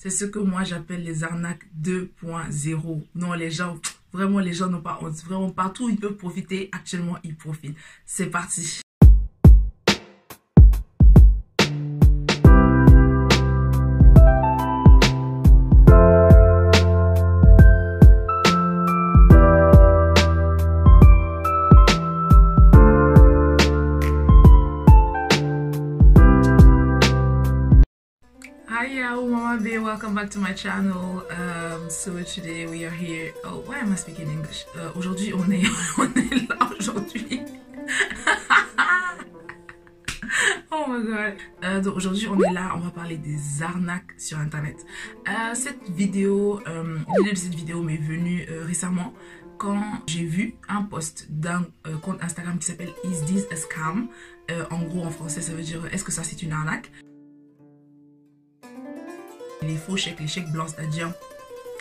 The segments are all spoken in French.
C'est ce que moi j'appelle les arnaques 2.0. Non, les gens, vraiment, les gens n'ont pas honte. Vraiment, partout où ils peuvent profiter, actuellement, ils profitent. C'est parti. Hi y'all, Mama B, welcome back to my channel. So today we are here. Oh, why am I speaking English? Aujourd'hui on est là aujourd'hui. Oh my god. Donc aujourd'hui on est là, on va parler des arnaques sur internet. Cette vidéo, l'idée de cette vidéo m'est venue récemment quand j'ai vu un post d'un compte Instagram qui s'appelle Is This a Scam? En gros en français ça veut dire est-ce que ça c'est une arnaque? Les faux chèques, les chèques blancs, c'est-à-dire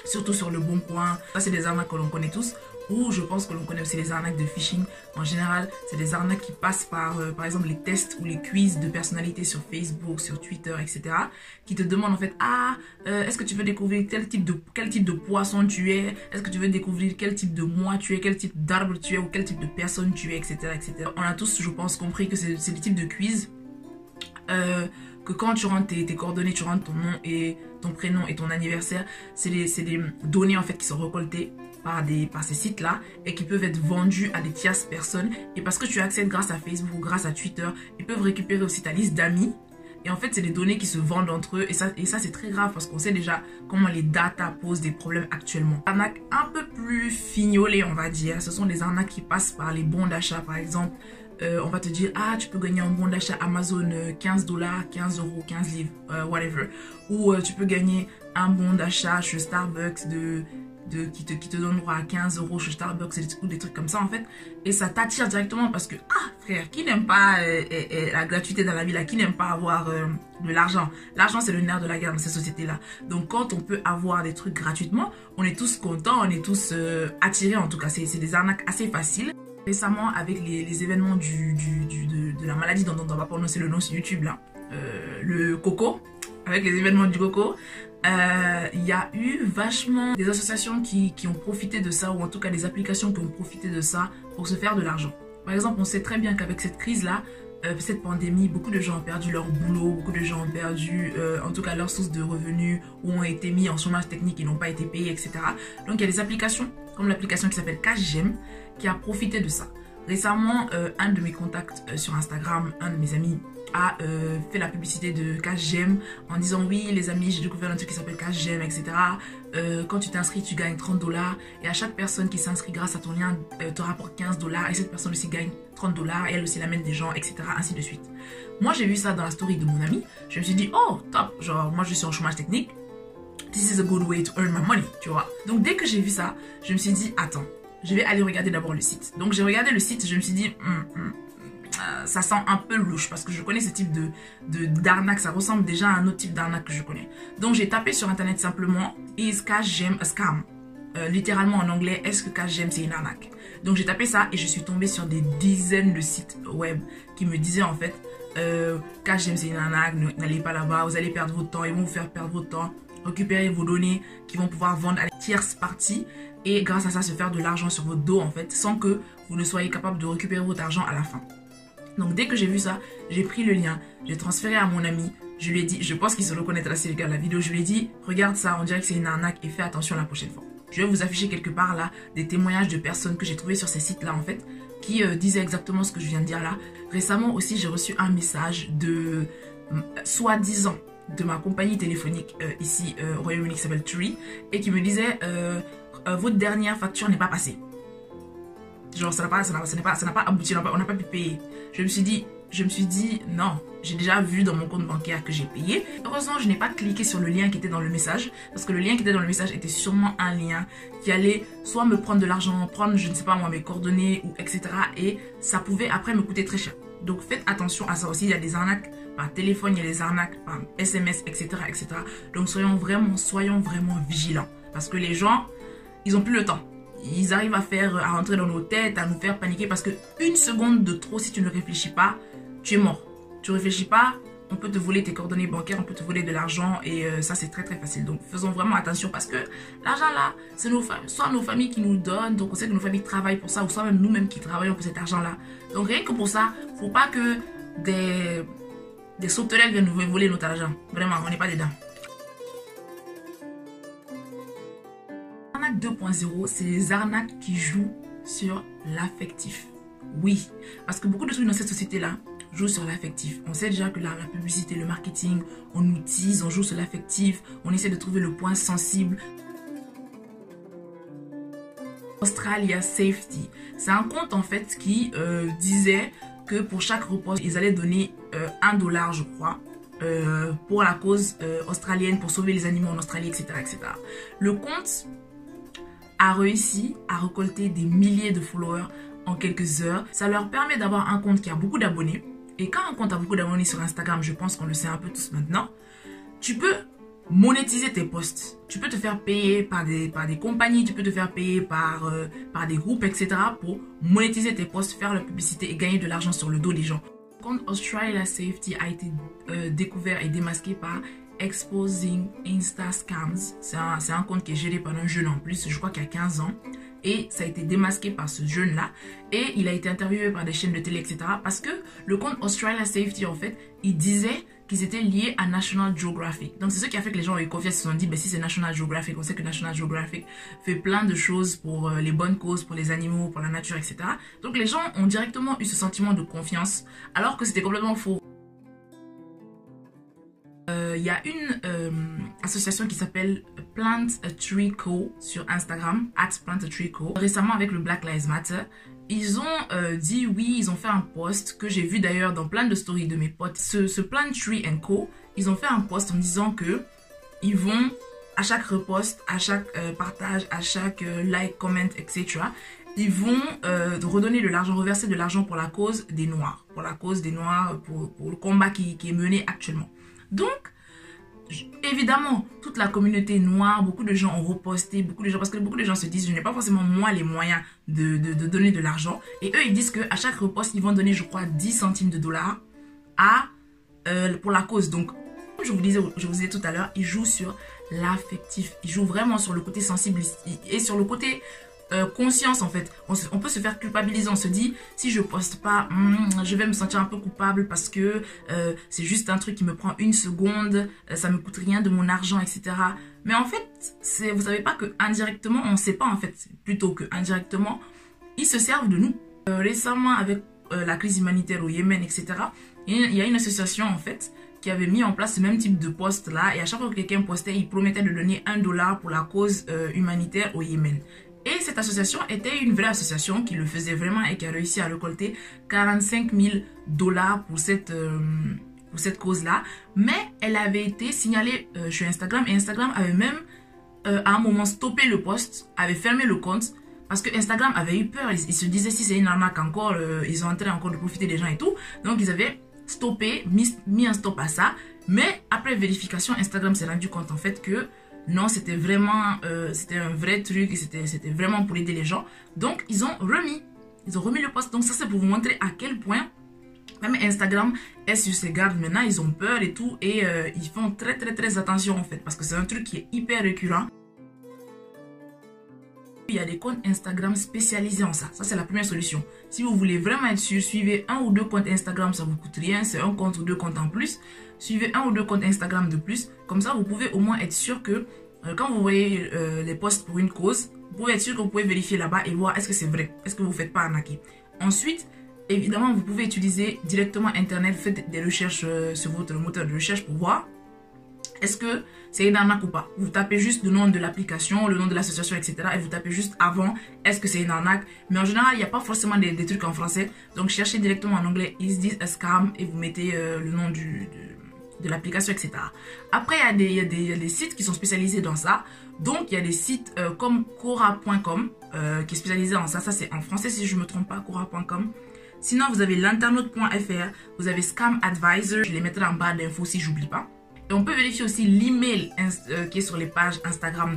surtout sur le Bon Coin, ça c'est des arnaques que l'on connaît tous, ou je pense que l'on connaît aussi les arnaques de phishing. En général, c'est des arnaques qui passent par exemple les tests ou les quiz de personnalité sur Facebook, sur Twitter, etc. qui te demandent en fait, est-ce que tu veux découvrir quel type de poisson tu es, est-ce que tu veux découvrir quel type de mois tu es, quel type d'arbre tu es, ou quel type de personne tu es, etc. etc. On a tous, je pense, compris que c'est le type de quiz que quand tu rentres tes coordonnées, tu rentres ton nom et ton prénom et ton anniversaire, c'est des données en fait qui sont récoltées par ces sites-là et qui peuvent être vendues à des tierces personnes. Et parce que tu accèdes grâce à Facebook ou grâce à Twitter, ils peuvent récupérer aussi ta liste d'amis. Et en fait, c'est des données qui se vendent entre eux. Et ça c'est très grave parce qu'on sait déjà comment les data posent des problèmes actuellement. Arnaques un peu plus fignolées, on va dire. Ce sont des arnaques qui passent par les bons d'achat, par exemple. On va te dire, tu peux gagner un bon d'achat Amazon 15 $, 15 €, 15 livres, whatever. Ou tu peux gagner un bon d'achat chez Starbucks qui te donne droit à 15 € chez Starbucks ou des trucs comme ça en fait. Et ça t'attire directement parce que, frère, qui n'aime pas la gratuité dans la vie là, qui n'aime pas avoir de l'argent? L'argent c'est le nerf de la guerre dans ces sociétés là. Donc quand on peut avoir des trucs gratuitement, on est tous contents, on est tous attirés en tout cas. C'est des arnaques assez faciles. Récemment, avec les événements de la maladie dont on ne va pas prononcer le nom sur YouTube là, le coco, avec les événements du coco, il y a eu vachement des associations qui ont profité de ça, ou en tout cas des applications qui ont profité de ça pour se faire de l'argent. Par exemple, on sait très bien qu'avec cette crise là, cette pandémie, beaucoup de gens ont perdu leur boulot, beaucoup de gens ont perdu en tout cas leur source de revenus, ou ont été mis en chômage technique et n'ont pas été payés, etc. Donc il y a des applications comme l'application qui s'appelle CashGem qui a profité de ça. Récemment, un de mes contacts sur Instagram, un de mes amis, a fait la publicité de CashGem en disant oui les amis, j'ai découvert un truc qui s'appelle CashGem, etc. Quand tu t'inscris, tu gagnes 30 $, et à chaque personne qui s'inscrit grâce à ton lien te rapporte 15 $, et cette personne aussi gagne 30 $, et elle aussi l'amène des gens, etc. ainsi de suite. Moi j'ai vu ça dans la story de mon ami, je me suis dit oh top, genre moi je suis en chômage technique, this is a good way to earn my money, tu vois. Donc dès que j'ai vu ça, je me suis dit attends, je vais aller regarder d'abord le site. Donc j'ai regardé le site, je me suis dit ça sent un peu louche parce que je connais ce type d'arnaque, ça ressemble déjà à un autre type d'arnaque que je connais. Donc j'ai tapé sur internet simplement Is CashGem a scam? Littéralement en anglais, est-ce que CashGem c'est une arnaque? Donc j'ai tapé ça et je suis tombée sur des dizaines de sites web qui me disaient en fait CashGem c'est une arnaque, n'allez pas là-bas, vous allez perdre votre temps, ils vont vous faire perdre votre temps, récupérer vos données qui vont pouvoir vendre à la tierce partie et grâce à ça se faire de l'argent sur votre dos en fait, sans que vous ne soyez capable de récupérer votre argent à la fin. Donc dès que j'ai vu ça, j'ai pris le lien, j'ai transféré à mon ami, je lui ai dit, je pense qu'il se reconnaîtra s'il regarde la vidéo, je lui ai dit, regarde ça, on dirait que c'est une arnaque et fais attention la prochaine fois. Je vais vous afficher quelque part là des témoignages de personnes que j'ai trouvées sur ces sites là en fait, qui disaient exactement ce que je viens de dire là. Récemment aussi, j'ai reçu un message de, soi-disant, de ma compagnie téléphonique ici au Royaume-Uni qui s'appelle Tree, et qui me disait, votre dernière facture n'est pas passée. Genre ça n'a pas abouti, on n'a pas pu payer. Je me suis dit non, j'ai déjà vu dans mon compte bancaire que j'ai payé. Heureusement je n'ai pas cliqué sur le lien qui était dans le message, parce que le lien qui était dans le message était sûrement un lien qui allait soit me prendre de l'argent, prendre je ne sais pas moi mes coordonnées ou etc. et ça pouvait après me coûter très cher. Donc faites attention à ça aussi, il y a des arnaques par téléphone, il y a des arnaques par SMS, etc. etc. Donc soyons vraiment vigilants, parce que les gens, ils n'ont plus le temps. Ils arrivent à rentrer dans nos têtes, à nous faire paniquer parce que une seconde de trop, si tu ne réfléchis pas, tu es mort. Tu réfléchis pas, on peut te voler tes coordonnées bancaires, on peut te voler de l'argent et ça c'est très facile. Donc faisons vraiment attention parce que l'argent là, c'est soit nos familles qui nous donnent, donc on sait que nos familles travaillent pour ça, ou soit même nous-mêmes qui travaillons pour cet argent là. Donc rien que pour ça, faut pas que des sauterelles viennent nous voler notre argent. Vraiment, on n'est pas dedans. Arnaque 2.0, c'est les arnaques qui jouent sur l'affectif. Oui, parce que beaucoup de trucs dans cette société-là jouent sur l'affectif. On sait déjà que la publicité, le marketing, on utilise, on joue sur l'affectif, on essaie de trouver le point sensible. Australia Safety, c'est un compte en fait qui disait que pour chaque repas, ils allaient donner $1, je crois, pour la cause australienne, pour sauver les animaux en Australie, etc., etc. Le compte a réussi à récolter des milliers de followers en quelques heures. Ça leur permet d'avoir un compte qui a beaucoup d'abonnés. Et quand un compte a beaucoup d'abonnés sur Instagram, je pense qu'on le sait un peu tous maintenant, tu peux monétiser tes posts. Tu peux te faire payer par des compagnies, tu peux te faire payer par des groupes, etc. pour monétiser tes posts, faire la publicité et gagner de l'argent sur le dos des gens. Le compte Australia Safety a été découvert et démasqué par Exposing Insta Scams. C'est un compte qui est géré par un jeune en plus, je crois qu'il a 15 ans. Et ça a été démasqué par ce jeune-là. Et il a été interviewé par des chaînes de télé, etc. Parce que le compte Australia Safety, en fait, il disait qu'ils étaient liés à National Geographic. Donc c'est ce qui a fait que les gens ont eu confiance. Ils se sont dit, ben, si c'est National Geographic, on sait que National Geographic fait plein de choses pour les bonnes causes, pour les animaux, pour la nature, etc. Donc les gens ont directement eu ce sentiment de confiance, alors que c'était complètement faux. Il y a une association qui s'appelle Plant a Tree Co sur Instagram, @PlantATreeCo. Récemment avec le Black Lives Matter, ils ont dit oui, ils ont fait un post que j'ai vu d'ailleurs dans plein de stories de mes potes. Ce Plant Tree Co, ils ont fait un post en disant que ils vont à chaque repost, à chaque partage, à chaque like, comment, etc. Ils vont redonner de l'argent, reverser de l'argent pour la cause des Noirs, pour le combat qui est mené actuellement. Donc, évidemment, toute la communauté noire, beaucoup de gens ont reposté, parce que beaucoup de gens se disent, je n'ai pas forcément moi les moyens de donner de l'argent. Et eux, ils disent qu'à chaque repost, ils vont donner, je crois, 10 centimes de dollars pour la cause. Donc, comme je vous disais tout à l'heure, ils jouent sur l'affectif. Ils jouent vraiment sur le côté sensible et sur le côté conscience en fait. On peut se faire culpabiliser, on se dit si je poste pas, je vais me sentir un peu coupable parce que c'est juste un truc qui me prend une seconde, ça me coûte rien de mon argent, etc. Mais en fait, vous savez pas que indirectement, on sait pas en fait, plutôt que indirectement, ils se servent de nous. Récemment avec la crise humanitaire au Yémen, etc. Il y a une association en fait qui avait mis en place ce même type de poste là et à chaque fois que quelqu'un postait, il promettait de donner $1 pour la cause humanitaire au Yémen. Et cette association était une vraie association qui le faisait vraiment et qui a réussi à récolter $45 000 pour cette cause-là. Mais elle avait été signalée sur Instagram et Instagram avait même à un moment stoppé le post, avait fermé le compte parce que Instagram avait eu peur. Ils se disaient si c'est une arnaque encore, ils ont en train encore de profiter des gens et tout. Donc ils avaient stoppé, mis un stop à ça. Mais après vérification, Instagram s'est rendu compte en fait que non, c'était vraiment, c'était un vrai truc et c'était vraiment pour aider les gens. Donc, ils ont remis le post. Donc, ça, c'est pour vous montrer à quel point même Instagram est sur ses gardes. Maintenant, ils ont peur et tout. Et ils font très attention, en fait. Parce que c'est un truc qui est hyper récurrent. Il y a des comptes Instagram spécialisés en ça. Ça, c'est la première solution. Si vous voulez vraiment être sûr, suivez 1 ou 2 comptes Instagram, ça vous coûte rien. C'est un compte ou 2 comptes en plus. Suivez 1 ou 2 comptes Instagram de plus. Comme ça, vous pouvez au moins être sûr que quand vous voyez les posts pour une cause, vous pouvez être sûr que vous pouvez vérifier là-bas et voir est-ce que c'est vrai. Est-ce que vous ne faites pas arnaquer. Ensuite, évidemment, vous pouvez utiliser directement Internet. Faites des recherches sur votre moteur de recherche pour voir est-ce que c'est une arnaque ou pas. Vous tapez juste le nom de l'application, le nom de l'association, etc. Et vous tapez juste avant, est-ce que c'est une arnaque. Mais en général, il n'y a pas forcément des trucs en français. Donc, cherchez directement en anglais, is this a scam? Et vous mettez le nom de l'application, etc. Après, il y a des sites qui sont spécialisés dans ça. Donc, il y a des sites comme Quora.com qui est spécialisé en ça. Ça, c'est en français si je ne me trompe pas, Quora.com. Sinon, vous avez l'internaute.fr, vous avez Scam Advisor. Je les mettrai en barre d'infos si j'oublie pas. Et on peut vérifier aussi l'email qui est sur les pages Instagram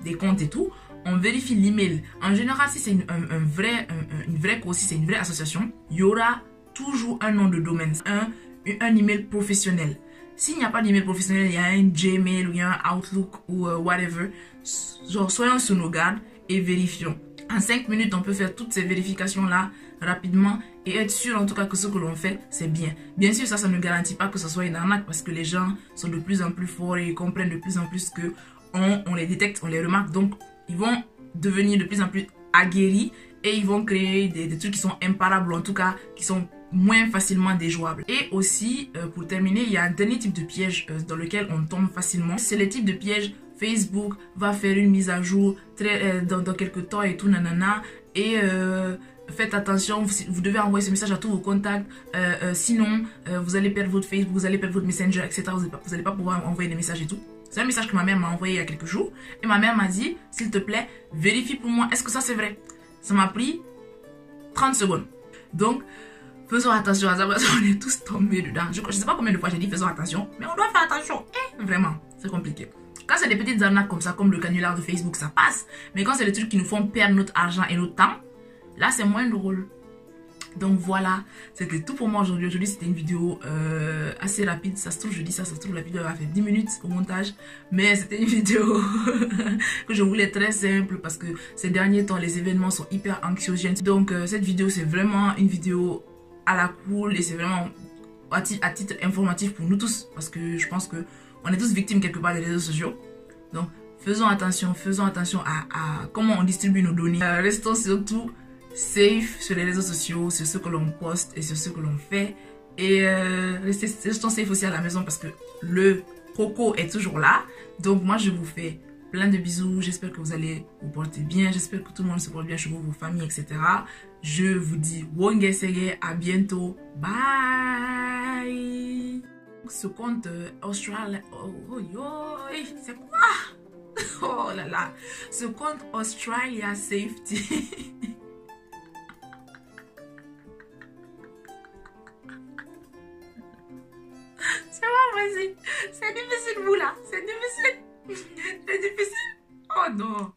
des comptes et tout. On vérifie l'email. En général, si c'est une vraie cause, si c'est une vraie association, il y aura toujours un nom de domaine. un email professionnel. S'il n'y a pas d'email professionnel, il y a un Gmail ou il y a un Outlook ou whatever. Genre, soyons sur nos gardes et vérifions. En 5 minutes, on peut faire toutes ces vérifications-là rapidement et être sûr en tout cas que ce que l'on fait, c'est bien. Bien sûr, ça ne garantit pas que ce soit une arnaque parce que les gens sont de plus en plus forts et ils comprennent de plus en plus que on les détecte, on les remarque. Donc, ils vont devenir de plus en plus aguerris et ils vont créer des trucs qui sont imparables, en tout cas, qui sont moins facilement déjouables. Et aussi, pour terminer, il y a un dernier type de piège dans lequel on tombe facilement. C'est le type de piège Facebook va faire une mise à jour dans quelques temps et tout, nanana. Et faites attention, vous devez envoyer ce message à tous vos contacts. Sinon, vous allez perdre votre Facebook, vous allez perdre votre Messenger, etc. Vous n'allez pas pouvoir envoyer des messages et tout. C'est un message que ma mère m'a envoyé il y a quelques jours. Et ma mère m'a dit, s'il te plaît, vérifie pour moi, est-ce que ça c'est vrai? Ça m'a pris 30 secondes. Donc, faisons attention à ça parce qu'on est tous tombés dedans. Je ne sais pas combien de fois j'ai dit faisons attention, mais on doit faire attention. Vraiment, c'est compliqué. Quand c'est des petites arnaques comme ça, comme le canular de Facebook, ça passe. Mais quand c'est des trucs qui nous font perdre notre argent et notre temps, là c'est moins drôle. Donc voilà, c'était tout pour moi aujourd'hui. Aujourd'hui c'était une vidéo assez rapide. Ça se trouve, je dis ça, ça se trouve la vidéo a fait 10 minutes au montage. Mais c'était une vidéo que je voulais très simple parce que ces derniers temps les événements sont hyper anxiogènes. Donc cette vidéo c'est vraiment une vidéo à la cool et c'est vraiment à titre informatif pour nous tous. Parce que je pense que on est tous victimes quelque part des réseaux sociaux. Donc faisons attention à comment on distribue nos données. Restons surtout safe sur les réseaux sociaux, sur ce que l'on poste et sur ce que l'on fait. Et restons safe aussi à la maison parce que le coco est toujours là. Donc moi je vous fais plein de bisous. J'espère que vous allez vous porter bien. J'espère que tout le monde se porte bien chez vous, vos familles, etc. Je vous dis Wongesege, à bientôt. Bye. Ce compte Australia... Oh, c'est quoi? Oh là là. Ce compte Australia Safety... C'est pas possible. C'est difficile, vous là. C'est difficile. C'est difficile. Oh non.